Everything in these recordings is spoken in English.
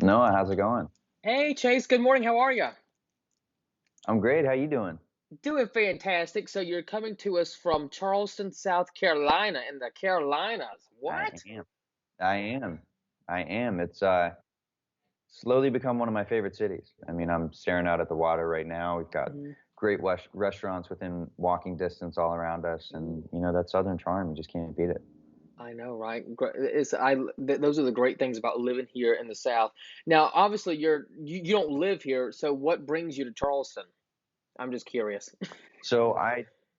Noah, how's it going? Hey Chase, good morning. How are you? I'm great. How you doing? Doing fantastic. So you're coming to us from Charleston, South Carolina in the Carolinas. I What? am. I am. I am. It's slowly become one of my favorite cities. I mean, I'm staring out at the water right now. We've got Mhm. great restaurants within walking distance all around us, and Ooh, that southern charm, you just can't beat it. I know, right? Those are the great things about living here in the South. Now, obviously, you don't live here, so what brings you to Charleston? I'm just curious. So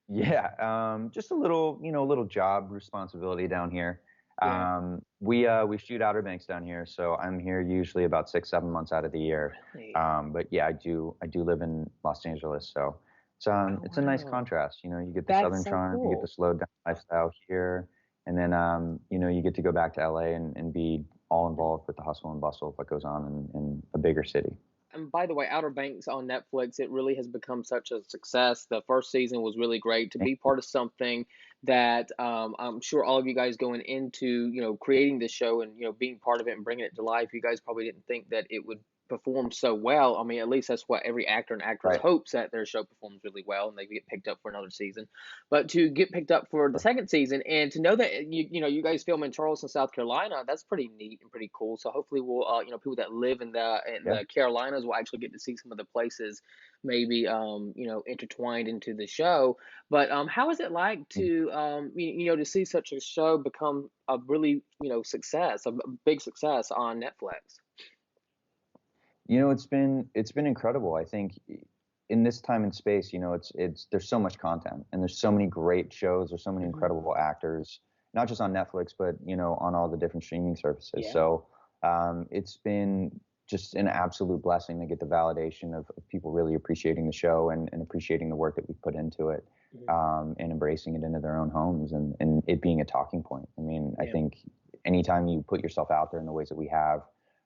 yeah, just a little job responsibility down here. Yeah. We shoot Outer Banks down here, so I'm here usually about 6, 7 months out of the year. Really? But yeah, I do live in Los Angeles, so Oh, it's a nice wow. contrast. You get the That's southern so charm, you get the cool. slowed down lifestyle here, and then you get to go back to LA and be all involved with the hustle and bustle of what goes on in a bigger city. And by the way, Outer Banks on Netflix, it really has become such a success. The first season was really great. To be part of something that I'm sure all of you guys going into, creating this show and, being part of it and bringing it to life, you guys probably didn't think that it would perform so well. I mean, at least that's what every actor and actress Right. hopes, that their show performs really well and they get picked up for another season. But to get picked up for the second season and to know that you guys film in Charleston, South Carolina, that's pretty neat and pretty cool. So hopefully we'll people that live in Yeah. the Carolinas will actually get to see some of the places maybe intertwined into the show. But how is it like to to see such a show become a really success, a big success on Netflix? It's been incredible. I think in this time and space, it's there's so much content and there's so many great shows. There's so many Hmm. incredible actors, not just on Netflix, but on all the different streaming services. Yeah. So it's been just an absolute blessing to get the validation of people really appreciating the show and appreciating the work that we put into it, Hmm. and embracing it into their own homes and it being a talking point. I mean, I Yeah. think anytime you put yourself out there in the ways that we have,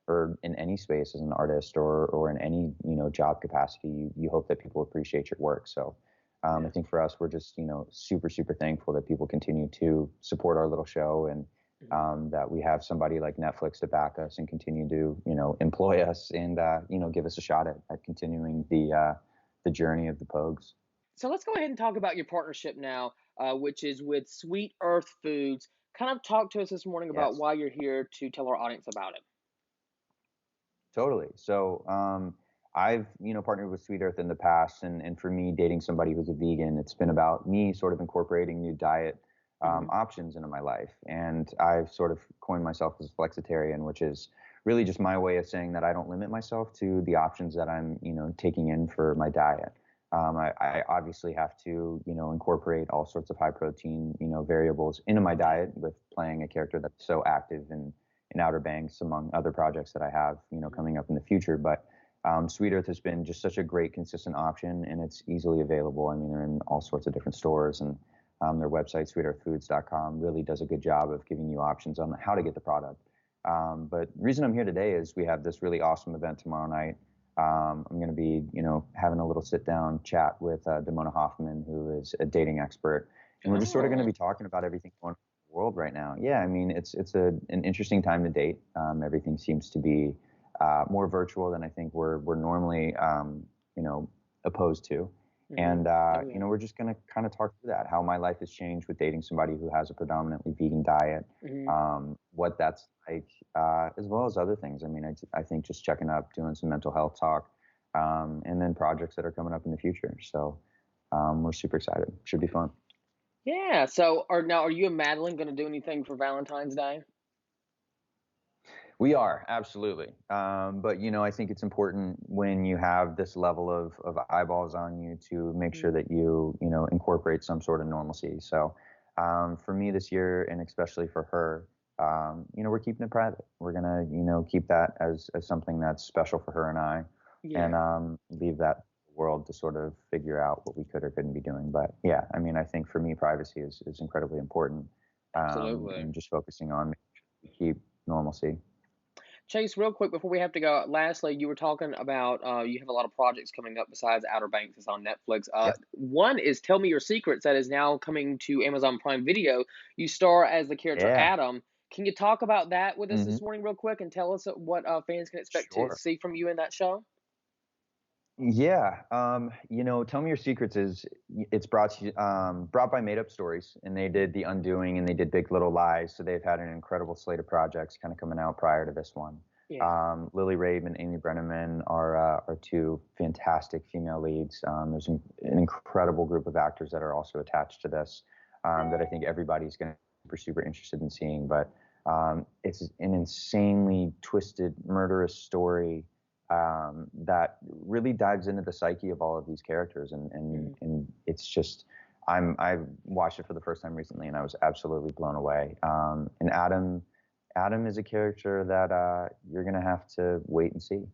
or in any space as an artist or in any job capacity, you hope that people appreciate your work. So I Yeah. think for us, we're just super thankful that people continue to support our little show, and Mhm. that we have somebody like Netflix to back us and continue to employ us and give us a shot at continuing the journey of the Pogues. So let's go ahead and talk about your partnership now, which is with Sweet Earth Foods. Kind of talk to us this morning about Yes. why you're here to tell our audience about it. Totally. So I've partnered with Sweet Earth in the past, and for me, dating somebody who's a vegan, it's been about me sort of incorporating new diet Hmm. options into my life, and I've sort of coined myself as a flexitarian, which is really just my way of saying that I don't limit myself to the options that I'm taking in for my diet. I obviously have to incorporate all sorts of high protein variables into my Yeah. diet with playing a character that's so active in Outer Banks, among other projects that I have, Hmm. coming up in the future. But Sweet Earth has been just such a great, consistent option, and it's easily available. I mean, they're in all sorts of different stores, and their website, sweetearthfoods.com, really does a good job of giving you options on how to get the product. But the reason I'm here today is we have this really awesome event tomorrow night. I'm going to be, having a little sit-down chat with Damona Hoffman, who is a dating expert, and we're just sort of going to Oh, be talking about everything going on in the world right now. Yeah, I mean, it's an interesting time to date. Everything seems to be more virtual than I think we're normally opposed to. hmm. And Oh yeah. we're just going to kind of talk through that, how my life has changed with dating somebody who has a predominantly vegan diet, Hmm. what that's like, as well as other things. I mean, I think just checking up, doing some mental health talk, and then projects that are coming up in the future. So we're super excited. Should be fun. Yeah. So, are you and Madeline going to do anything for Valentine's Day? We are, absolutely. But I think it's important when you have this level of eyeballs on you to make sure Mm. that you incorporate some sort of normalcy. So for me this year, and especially for her, we're keeping it private. We're gonna keep that as something that's special for her and I, and Yeah. leave that to the world to sort of figure out what we could or couldn't be doing. But yeah, I mean, I think for me, privacy is incredibly important, Absolutely. and just focusing on making sure we keep normalcy. Chase, real quick before we have to go, lastly, you were talking about you have a lot of projects coming up besides Outer Banks. It's on Netflix. Yep. One is Tell Me Your Secrets, that is now coming to Amazon Prime Video. You star as the character Yeah. Adam. Can you talk about that with us Hmm. this morning real quick and tell us what fans can expect to Sure. see from you in that show? Yeah, Tell Me Your Secrets it's brought by Made Up Stories, and they did The Undoing and they did Big Little Lies, so they've had an incredible slate of projects kind of coming out prior to this one. Yeah. Lily Rabe and Amy Brenneman are two fantastic female leads. There's an incredible group of actors that are also attached to this that I think everybody's going to be super interested in seeing. But it's an insanely twisted, murderous story that really dives into the psyche of all of these characters, and it's just I watched it for the first time recently, and I was absolutely blown away. And Adam is a character that you're gonna have to wait and see.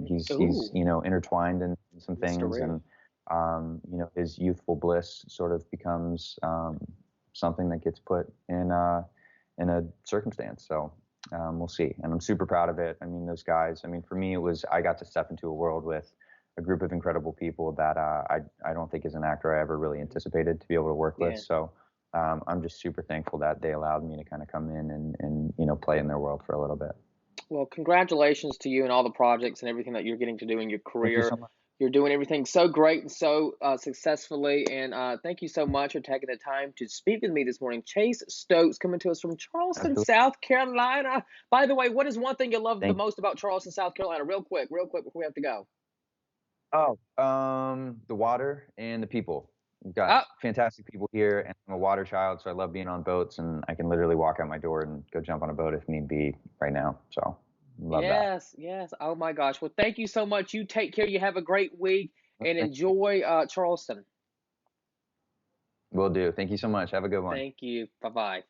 He's Ooh, intertwined in some things, mystery. and his youthful bliss sort of becomes something that gets put in a circumstance. So we'll see. And I'm super proud of it. I mean, those guys, for me, I got to step into a world with a group of incredible people that I don't think as an actor I ever really anticipated to be able to work with. Yeah. So I'm just super thankful that they allowed me to kind of come in and play in their world for a little bit. Well, congratulations to you and all the projects and everything that you're getting to do in your Thank you career. so much. You're doing everything so great and so successfully. And thank you so much for taking the time to speak with me this morning. Chase Stokes coming to us from Charleston, Absolutely. South Carolina. By the way, what is one thing you love the Thank most about Charleston, South Carolina? Real quick before we have to go. Oh, the water and the people. We've got Oh, fantastic people here, and I'm a water child, so I love being on boats, and I can literally walk out my door and go jump on a boat if need be right now. So, love that. yes, yes. Oh my gosh. Well, thank you so much. You take care. You have a great week and Thank you. enjoy Charleston. Will do. Thank you so much. Have a good one. Thank you. Bye bye.